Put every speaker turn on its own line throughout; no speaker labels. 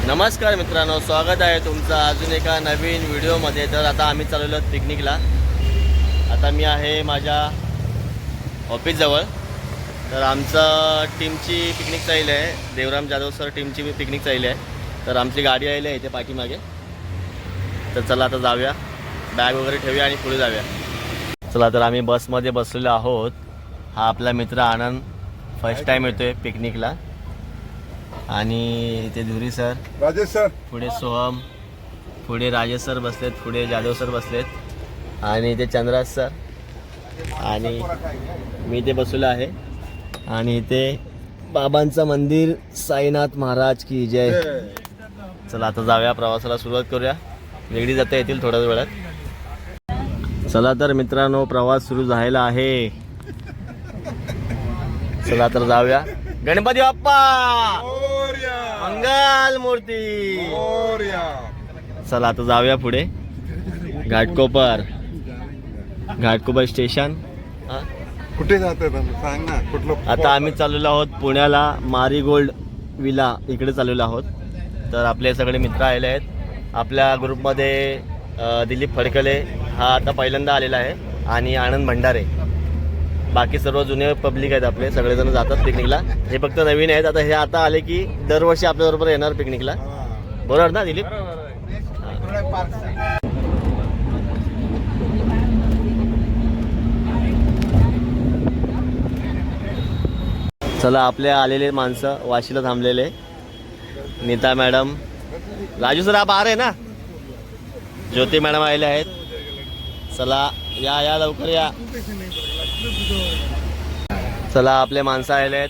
नमस्कार मित्रांनो, स्वागत आहे तुमचं अजून एका नवीन व्हिडिओमध्ये। तर आता आम्ही चाललेलो पिकनिकला। आता मी आहे माझ्या ऑफिसजवळ। तर आमचं टीमची पिकनिक चालली आहे, देवराम जाधव सर टीमची पिकनिक चालली आहे। तर आमची गाडी आली आहे इथे पाठीमागे। तर चला आता जाऊया, बॅग वगैरे ठेवूया आणि पुढे जाऊया। चला, तर आम्ही बसमध्ये बसलेलो आहोत। हा आपला मित्र आनंद फर्स्ट टाइम येतोय पिकनिकला। आणि इथे धुरी सर,
राजेश सर,
पुढे सोहम, पुढे राजेश सर बसलेत, पुढे जाधव सर बसलेत आणि इथे चंद्राज सर आणि मी इथे बसलेलो आहे। आणि इथे बाबांचं मंदिर, साईनाथ महाराज की जय। चला आता जाऊया, प्रवासाला सुरुवात करूया। वेगळी जाता येतील थोड्याच वेळात। चला तर मित्रांनो, प्रवास सुरू झालेला आहे। चला तर जाऊया। गणपती बाप्पा मंगल मूर्ती। चला आता जाऊया पुढे। घाटकोपर स्टेशन।
कुठे जातोय सांग ना, कुठलं?
आता आम्ही चाललेलो आहोत पुण्याला, मारीगोल्ड विला इकडे चाललेलो आहोत। तर आपले सगळे मित्र आलेले आहेत। आपल्या ग्रुपमध्ये दिलीप फडकले हा आता पहिल्यांदा आलेला आहे आणि आनंद भंडारे। बाकी सर्व जुने पब्लिक आहेत, आपले सगळेजण जातात पिकनिकला। हे फक्त नवीन आहेत। आता हे आता आले की दरवर्षी आपल्याबरोबर येणार पिकनिकला, बरोबर ना दिलीप? चला, आपले आलेले माणसं वाशीला थांबलेले। नीता मॅडम, राजू सर आप आ रहे ना? ज्योती मॅडम आलेले आहेत। चला या या लवकर या। चला, आपले माणसं आलेले आहेत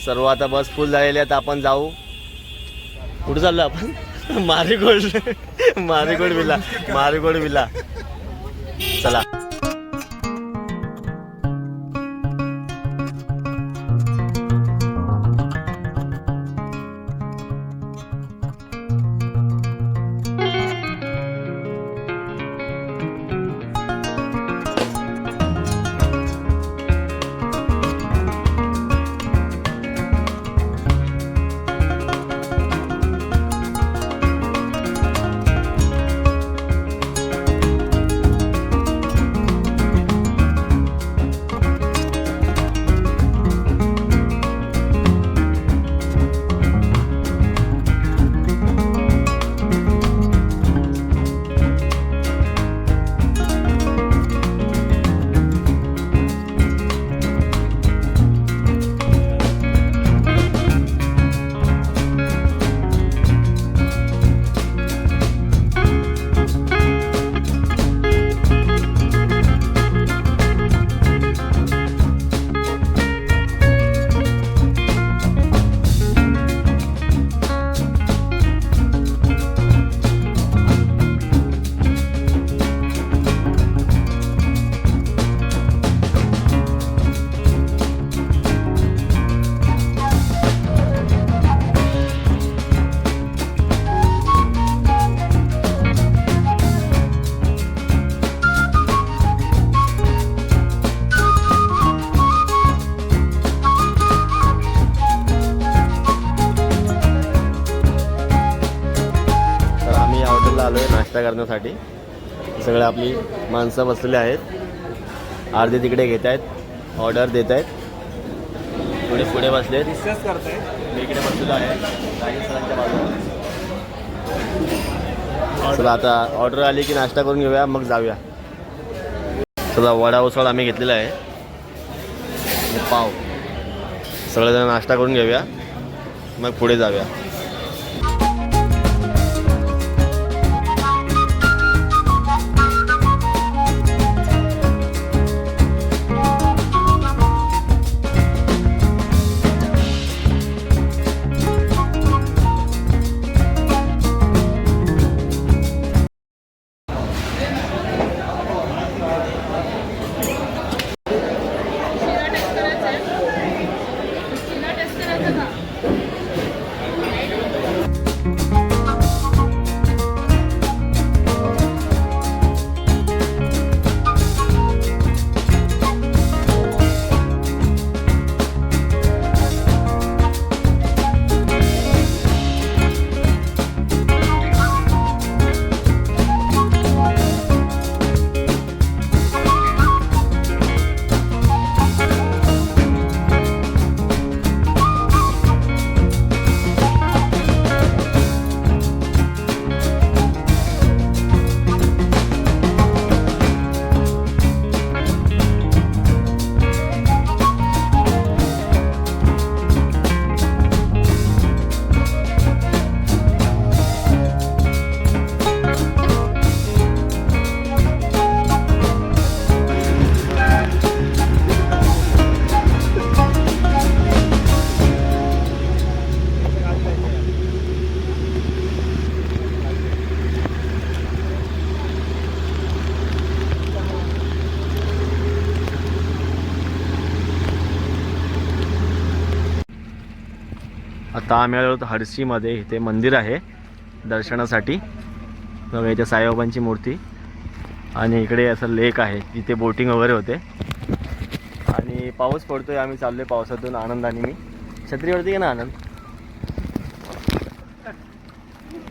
सर्व। आता बस फुल झालेली आहेत, आपण जाऊ। कुठं चाललो आपण? Marigold villa. चला। आलोय नाश्ता करण्यासाठी। सगळे आपली माणसं बसलेली आहेत, अर्धे तिकडे घेत आहेत, ऑर्डर देत आहेत, पुढे बसले डिस्कस करताय। मी इकडे बसलेलो आहे राजेश सरांच्या बाजूला। चला आता ऑर्डर आली की नाश्ता करून घेऊया, मग जाऊया। चला, वडा उसळ आम्ही घेतलेला आहे, पाव। सगळेजण नाश्ता करून घेऊया, मग पुढे जाऊया। आता आम्ही आलो हर्षीमध्ये. इथे मंदिर आहे दर्शनासाठी. बघा इथे साईबाबांची मूर्ती आणि इकडे असं लेक आहे तिथे बोटिंग वगैरे होते. आणि पाऊस पडतोय. आम्ही चाललोय पावसातून आनंदाने. मी छत्रीवरती आहे ना आनंद.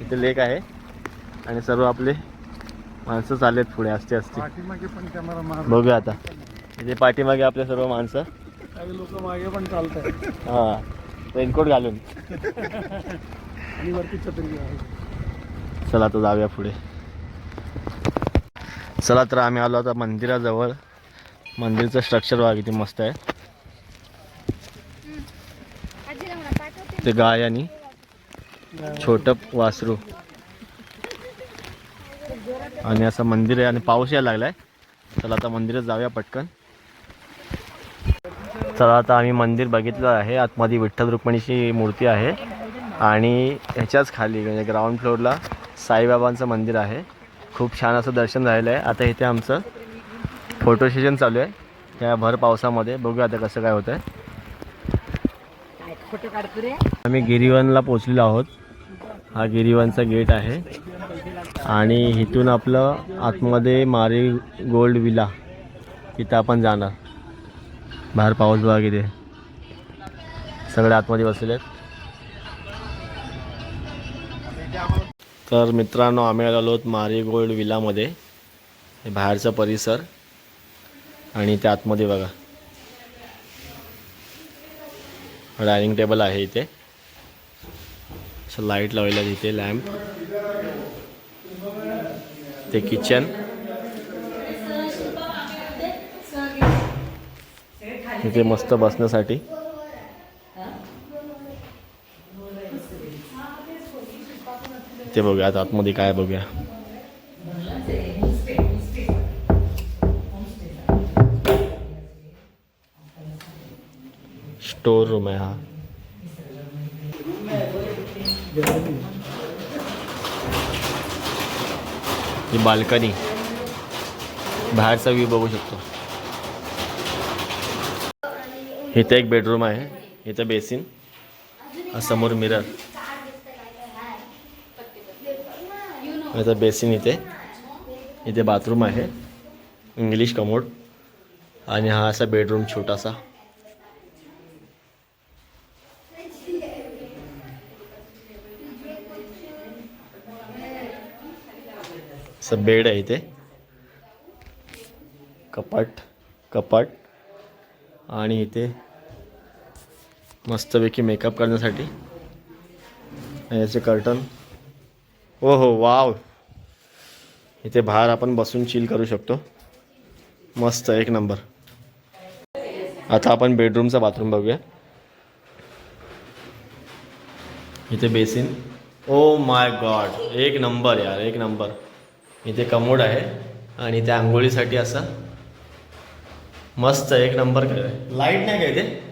इथे लेक आहे आणि सर्व आपले माणसं चाललेत पुढे असते.
पाठीमागे पण कॅमेरा मार.
बघूया आता. इथे पाठीमागे आपले सर्व माणसं.
काही लोक मागे पण चालतात.
हां रेनकोट घालून.
आणि वरती छत्री आहे.
चला आता जाऊया पुढे. चला तर आम्ही आलो आता मंदिराजवळ. मंदिरचं स्ट्रक्चर बघा किती मस्त आहे. ते गाय आणि छोटं वासरू आणि असं मंदिर आहे आणि पाऊस यायला लागलाय. चला आता मंदिरात जाऊया पटकन. चला आता आम्ही मंदिर बघितलं आहे. आतमध्ये विठ्ठल रुक्मिणीची मूर्ती आहे आणि ह्याच्याच खाली म्हणजे ग्राउंड फ्लोअरला साईबाबांचं मंदिर आहे. खूप छान असं दर्शन झालेलं आहे. आता इथे आमचं फोटो सेशन चालू आहे त्या भर पावसामध्ये. बघूया आता कसं काय होतं आहे. आम्ही गिरीवनला पोचलेलो आहोत. हा गिरीवनचा गेट आहे आणि इथून आपलं आतमध्ये मारी गोल्ड विला तिथं आपण जाणार. बाहेर पाऊस बघा किती सगळे आतमध्ये बसलेले आहेत. तर मित्रांनो आम्ही आलो आहोत मारी गोल्ड विलामध्ये. हे बाहेरचा परिसर आणि त्या आतमध्ये बघा डायनिंग टेबल आहे इथे. असं लाईट लावलेलं आहे इथे लॅम्प. ते किचन. इथे मस्त बसण्यासाठी. ते बघूया आता आतमध्ये काय बघूया. स्टोर रूम आहे हा. ही बाल्कनी. बाहेरचा व्ह्यू बघू शकतो. इथे एक बेडरूम आहे. इथं बेसिन. समोर मिरर. इथं बेसिन. इथे बाथरूम आहे. इंग्लिश कमोड आणि हा असा बेडरूम छोटासा. असं बेड आहे इथे. कपाट आणि इथे मस्तपैकी मेकअप करण्यासाठी याचे कर्टन. हो हो वाव. इथे बाहेर आपण बसून चिल करू शकतो. मस्त एक नंबर. आता आपण बेडरूमचा बाथरूम बघूया. इथे बेसिन. ओ माय गॉड एक नंबर यार एक नंबर. इथे कमोड आहे आणि त्या आंघोळीसाठी असं मस्त एक नंबर केलं. लाईट नाही का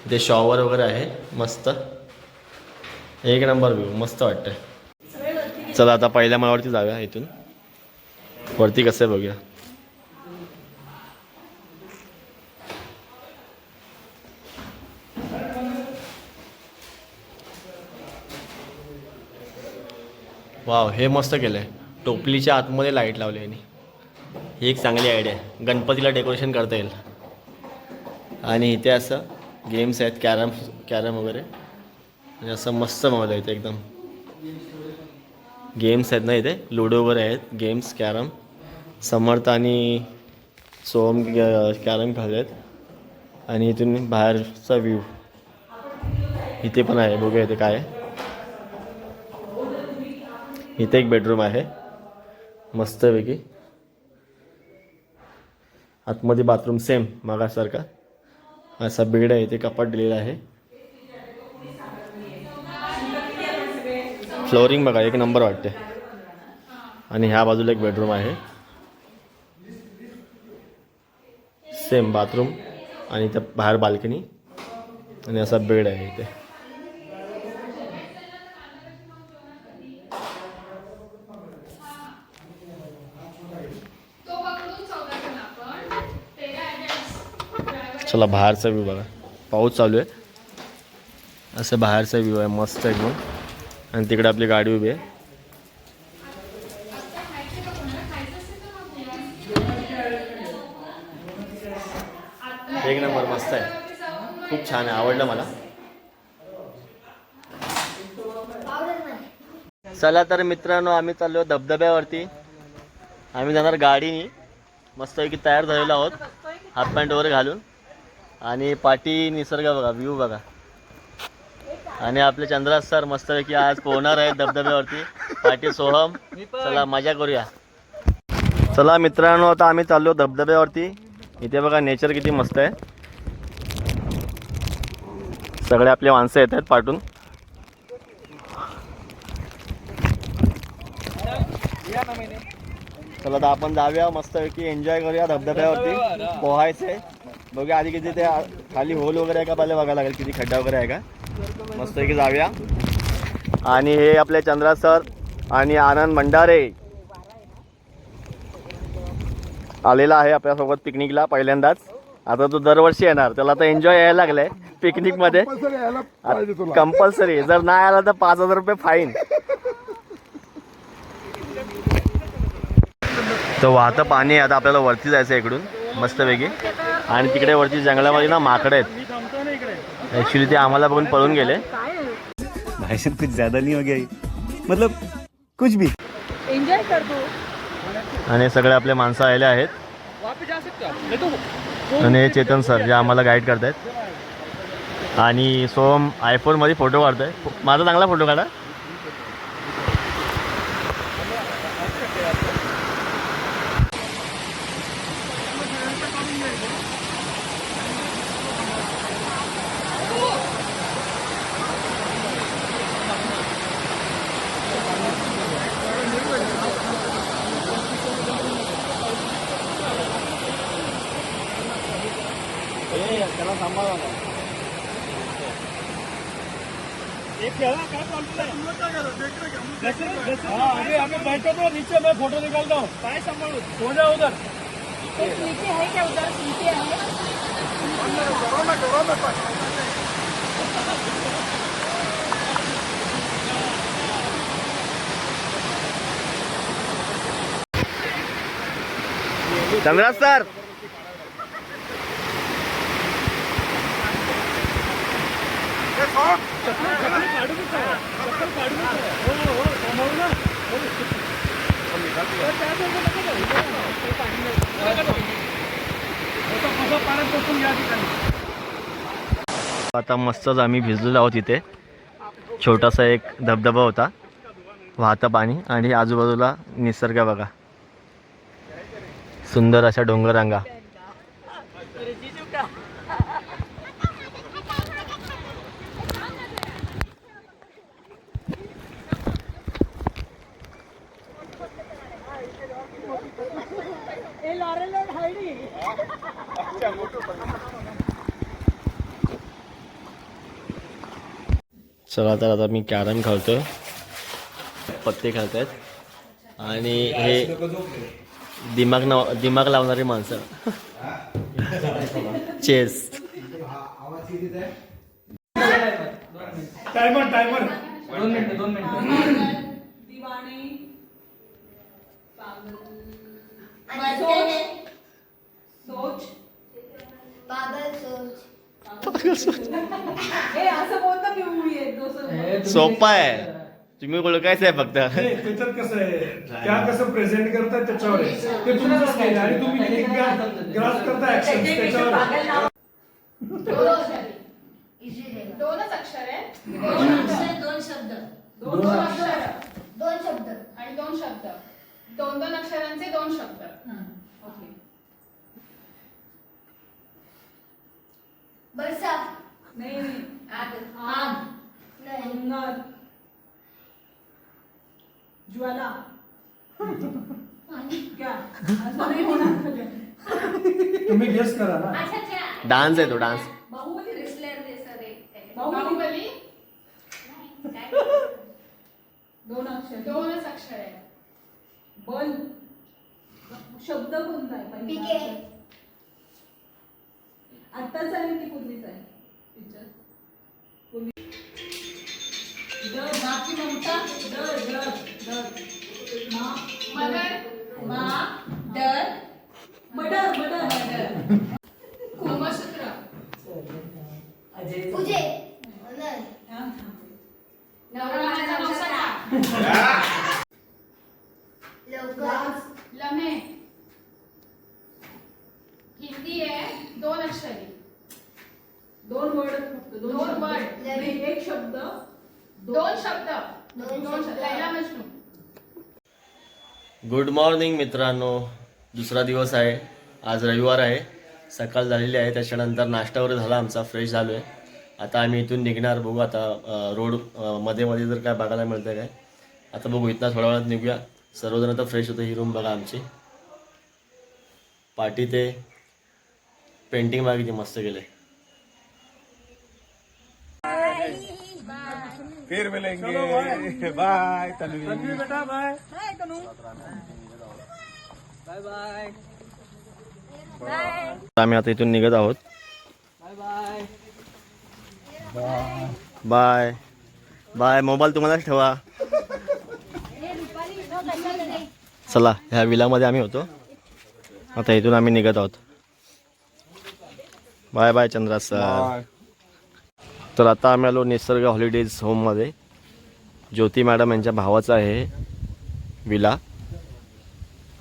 इथे शॉवर वगैरे आहे. मस्त एक नंबर व्ह्यू. मस्त वाटतंय. चला आता पहिल्या माळ्यावरती जाऊया. इथून वरती कसं आहे बघूया. वाव हे मस्त केलं आहे. टोपलीच्या आतमध्ये लाईट लावली आहे. ही एक चांगली आयडिया आहे. गणपतीला डेकोरेशन करता येईल. आणि इथे असं गेम्स आहेत. कॅरम वगैरे म्हणजे असं मस्त मजा येते एकदम. गेम्स आहेत ना इथे. लुडो वगैरे आहेत. Games carrom. समर्थ आणि सोहम कॅरम खेळत. आणि इथून बाहेरचा व्ह्यू इथे पण आहे. बघूया इथे काय आहे. इथे एक बेडरूम आहे मस्तपैकी. आतमध्ये बाथरूम सेम मागासारखा. असा बेड आहे. इथे कपाट दिलेला आहे. फ्लोरिंग बघा एक नंबर वाटते. आणि ह्या बाजूला एक बेडरूम आहे. सेम बाथरूम आणि इथं बाहेर बाल्कनी आणि असा बेड आहे इथे. चला बाहेरचा व्ह्यू बघा. पाऊस चालू आहे. असं बाहेरचा व्ह्यू आहे मस्त एकदम. आणि तिकडे आपली गाडी उभी आहे. एक नंबर मस्त आहे, खूप छान आहे, आवडलं मला. चला तर मित्रांनो, आम्ही चाललो धबधब्यावरती. आम्ही जाणार गाडीनी. मस्तपैकी तयार झालेलो आहोत हाफ पॅन्ट वगैरे घालून. आणि पाठी निसर्ग बघा, व्ह्यू बघा. आणि आपले चंद्राज सर मस्तपैकी आज पोहणार आहे धबधब्यावरती. पाठी सोहम. चला मजा करूया. चला मित्रांनो, आता आम्ही चाललो धबधब्यावरती. इथे बघा नेचर किती मस्त आहे. सगळे आपले माणसं येत आहेत पाठून. चला आता आपण जाऊया मस्तपैकी, एन्जॉय करूया धबधब्यावरती. पोहायचंय, बघूया आधी किती ते खाली होल वगैरे आहे का पहिले बघायला लागेल, किती खड्डा वगैरे आहे का. मस्तपैकी जाऊया. आणि हे आपले चंद्रा सर आणि आनंद भंडारे आलेला आहे आपल्यासोबत पिकनिकला पहिल्यांदाच. आता तो दरवर्षी येणार, त्याला आता एन्जॉय यायला लागलाय पिकनिकमध्ये. कंपल्सरी, जर नाही आला तर 5,000 रुपये फाईन. तर वाहतं पाणी आहे. आता आपल्याला वरती जायचं आहे इकडून मस्तपैकी. आणि तिकडे वरती जंगलामध्ये ना माकडे आहेत. ॲक्च्युली ते आम्हाला बघून पळून गेले.
भाषण कुछ ज्यादा नहीं हो गया, मतलब कुछ भी
एंजॉय कर दो.
आणि सगळे आपले माणसं आलेले आहेत. आणि हे चेतन सर जे आम्हाला गाईड करतायत. आणि सोहम आयफोनमध्ये फोटो काढतोय. माझा चांगला फोटो काढा.
बैठो तो नीचे, मैं फोटो निकालता हूँ. सो जाओ उधर. नीचे है क्या? उधर नीचे है.
चंद्राज सर, आता मस्तच आम्ही भिजलेलो आहोत. इथे छोटासा एक धबधबा होता, वाहतं पाणी. आणि आजूबाजूला निसर्ग बघा, सुंदर अशा डोंगररांगा. चला तर आता मी कॅरम खेळतोय, पत्ते खेळतायत. आणि हे दिमाग लावणारी माणसं. चेस.
Timer 2 minute. सोच.
सोपा आहे, तुम्ही ओळखायचं आहे फक्त.
त्याच्यात कसं आहे, त्या कसं प्रेझेंट करतात त्याच्यावर आहे. ते तुमचं स्किल आणि तुम्ही किती ग्रास करता ऍक्शन त्याच्यावर.
दोनच अक्षर आहे. दोन शब्द आणि 2 शब्द. 2 अक्षरांचे 2 शब्द. ओके.
बरसा
नाही.
आग
अंगार. ज्वाला. क्या असं नाही होणार.
तुम्ही गेस करा ना.
डान्स आहे तो, डान्स.
बाहुबली.
रेसलर रेसर एक
बाहुबली.
काय
2 अक्षर. 2च अक्षर आहे. बल. शब्द कोणता आहे?
पीके
आत्ताच आहे की पूर्वीच आहे? कुंभसूत्र.
पूजे
नवरा नवसाचा. लम्हे. हिंदी आहे 2 अक्षरी.
2 वर्ड.
2
शब्द.
2 शब्द. 2 शब्द. लैला मजनू.
गुड मॉर्निंग मित्रांनो. दुसरा दिवस आहे. आज रविवार आहे. सकाळ झालेली आहे. त्याच्यानंतर नाश्ता वगैरे झाला आमचा. फ्रेश झालो आहे. आता आम्ही इथून निघणार. बघू आता रोड मध्ये मध्ये जर काय बघायला मिळतं काय. आता बघू इथनं थोड्या वेळात निघूया. सर्वजण आता फ्रेश होतं. ही रूम बघा आमची. पार्टी ते पेंटिंग बघा किती मस्त केले.
फिर मिलेंगे. बाय तन्वी.
बेटा बाय.
आम्ही आता इथून निघत आहोत. Bye bye. मोबाईल तुम्हालाच ठेवा. चला ह्या विलामध्ये आम्ही होतो. आता इथून आम्ही निघत आहोत. Bye bye Chandra sir.
Bye.
तर आता आम्ही आलो निसर्ग हॉलिडेज होममध्ये. ज्योती मॅडम यांच्या भावाचा आहे विला.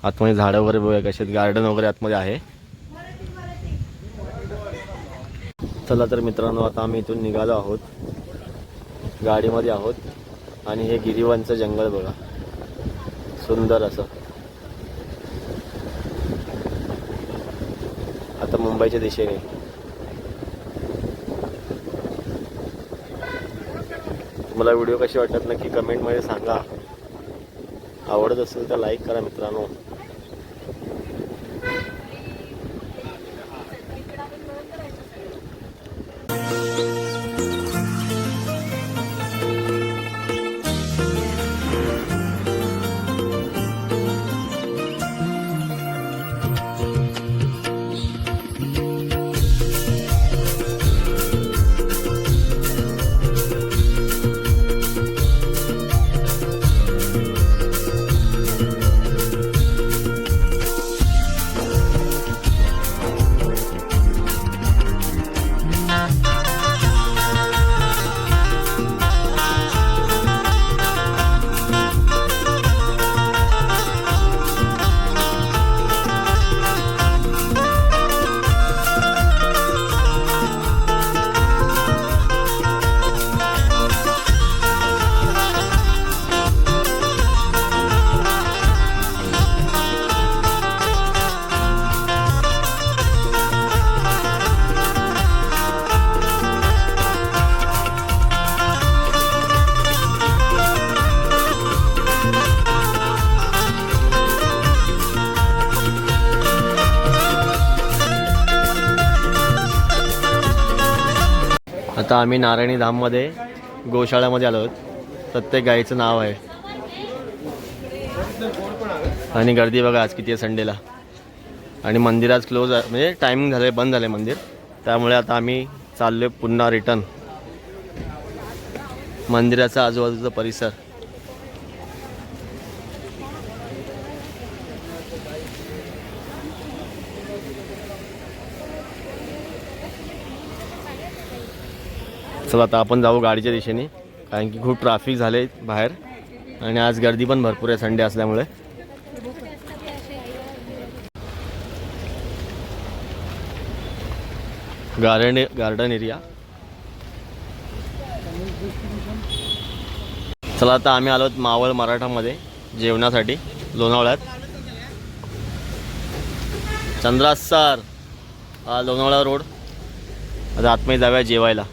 आतमध्ये झाडं वगैरे बघूया कसे आहेत. गार्डन वगैरे आतमध्ये आहे. चला तर मित्रांनो आता आम्ही इथून निघालो आहोत. गाडीमध्ये आहोत आणि हे गिरीवनचं जंगल बघा. सुंदर असं. आता मुंबईच्या दिशेने. तुम्हाला व्हिडिओ कसे वाटतात नक्की कमेंटमध्ये सांगा. आवडत असेल तर लाईक करा मित्रांनो. आता आम्ही नारायणी धाममध्ये गोशाळामध्ये आलो आहोत. प्रत्येक गाईचं नाव आहे. आणि गर्दी बघा आज किती आहे संडेला. आणि मंदिर आज क्लोज आहे म्हणजे टायमिंग झालं आहे. बंद झालं आहे मंदिर. त्यामुळे आता आम्ही चाललो आहे पुन्हा रिटर्न. मंदिराचा आजूबाजूचा परिसर. चला आता आपण जाऊ गाडीच्या दिशेने. कारण की खूप ट्रॅफिक झाले बाहेर आणि आज गर्दी पण भरपूर आहे संडे असल्यामुळे. Garden area. चला आता आम्ही आलो मावळ मराठामध्ये जेवणासाठी लोणावळ्यात. चंद्रा सर हा लोणावळा रोड. आता आतमध्ये जाऊया जेवायला.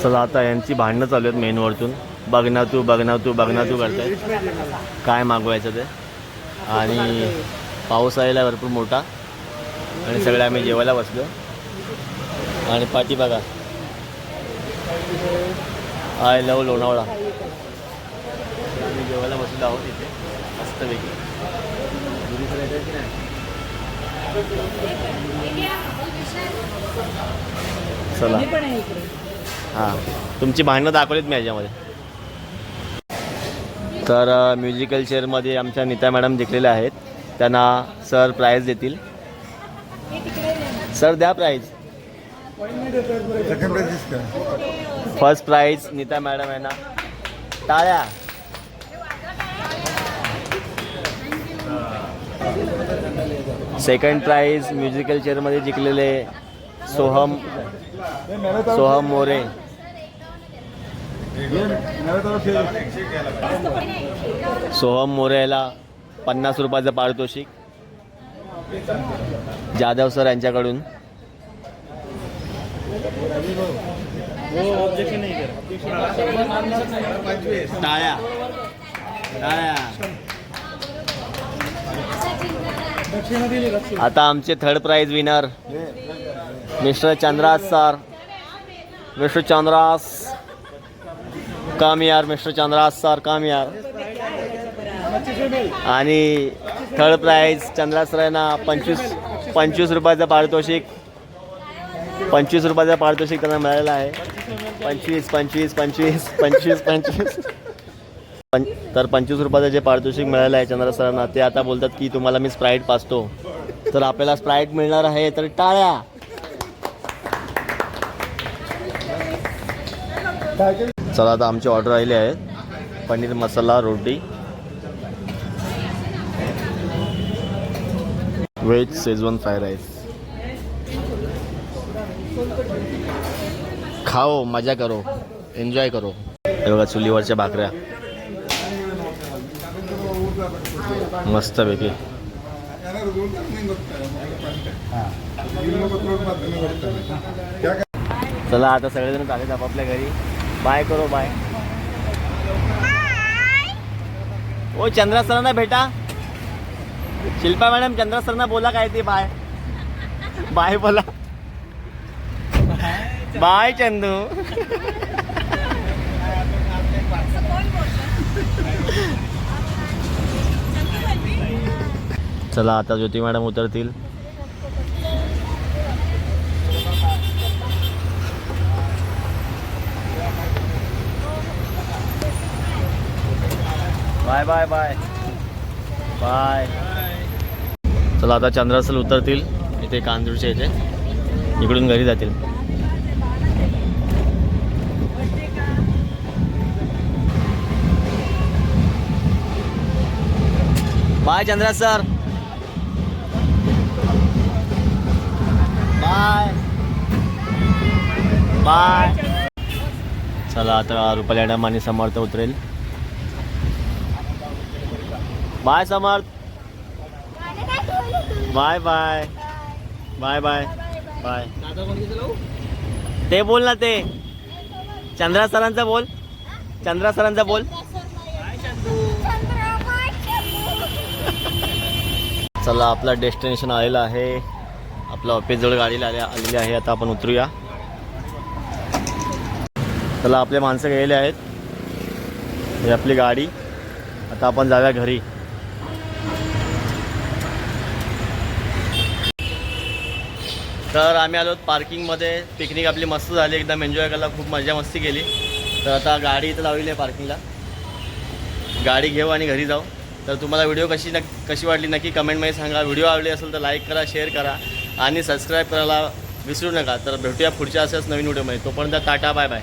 चला आता यांची भांडणं चालू आहेत मेनूवरतून. बघना तू करताय काय मागवायचं ते. आणि पाऊस आलेला भरपूर मोठा आणि सगळे आम्ही जेवायला बसलो. आणि पाठी बघा आय लव लोणावळा. आम्ही जेवायला बसलो आहोत इथे मस्तपैकी. चला हां तुमची भांडणं दाखवलीत मी याच्यामध्ये. तर म्युझिकल चेअरमध्ये आमच्या नीता मॅडम जिंकलेल्या आहेत. त्यांना सर प्राईज देतील. सर द्या प्राईज.
सेकंड प्राइज किसका?
फर्स्ट प्राईज नीता मॅडम आहे ना. टाळ्या. सेकंड प्राईज म्युझिकल चेअरमध्ये जिंकलेले सोहम मोरे. सोहम मोरेला 50 रुपयाचं पारितोषिक जाधव सर यांच्याकडून. टाळ्या टाळ्या. आता आमचे third prize winner mister Chandras sir. Mister Chandras come यार. मिस्टर चंद्रास सर कम यार. आणि थर्ड प्राइज चंद्रास सर यांना 25 रुपयाचं पारितोषिक. 25 रुपयाचं पारितोषिक त्यांना मिळालेलं आहे. 25 तर 25 रुपयाचं जे पारितोषिक मिळालं आहे चंद्रा सरांना, ते आता बोलतात की तुम्हाला मी स्प्राईट पाजतो. तर आपल्याला स्प्राईट मिळणार आहे. तर टाळ्या. चला आता आमची ऑर्डर आलेली आहे. पनीर मसाला रोटी, व्हेज शेजवान फ्राय राईस. खाओ, मजा करो, एन्जॉय करो. हे बघा चुलीवरच्या भाकऱ्या मस्तपैकी. चला आता सगळेजण चालेल आपापल्या घरी. बाय करो, बाय. ओ चंद्रा सरांना भेटा. शिल्पा मॅडम चंद्रा सरांना बोला काय ते. बाय बाय बोला. बाय चंदू. चला आता ज्योती मॅडम उतरतील. Bye bye bye bye. चला आता चंद्रासल उतरतील इथे कांदूरच्या इथे. इकडून घरी जातील. Bye Chandra sir. Bye bye. चला आता रुपाली मॅडम आणि समर्थ उतरेल. Bye Samarth. Bye bye bye bye bye. ते बोल ना, ते चंद्रा सरांचा बोल. चंद्रा सरांचा बोल. चला आपला डेस्टिनेशन आलेला आहे. आपल्या ऑफिसजवळ गाडीला आलेली आहे. आता आपण उतरूया. चला आपले माणसं गेलेले आहेत. ही आपली गाडी. आता आपण जाऊया घरी. तर आम्ही आलो पार्किंगमध्ये. पिकनिक आपली मस्त झाली. एकदम एन्जॉय करायला खूप मजा मस्ती केली. तर आता गाडी इथं लावलेली आहे पार्किंगला. गाडी घेऊ आणि घरी जाऊ. तर तुम्हाला व्हिडिओ कशी वाटली नक्की कमेंटमध्ये सांगा. व्हिडिओ आवडली असेल तर लाईक करा, शेअर करा आणि सबस्क्राईब करायला विसरू नका. तर भेटूया पुढच्या अशाच नवीन व्हिडिओमध्ये. तोपर्यंत टाटा, बाय बाय.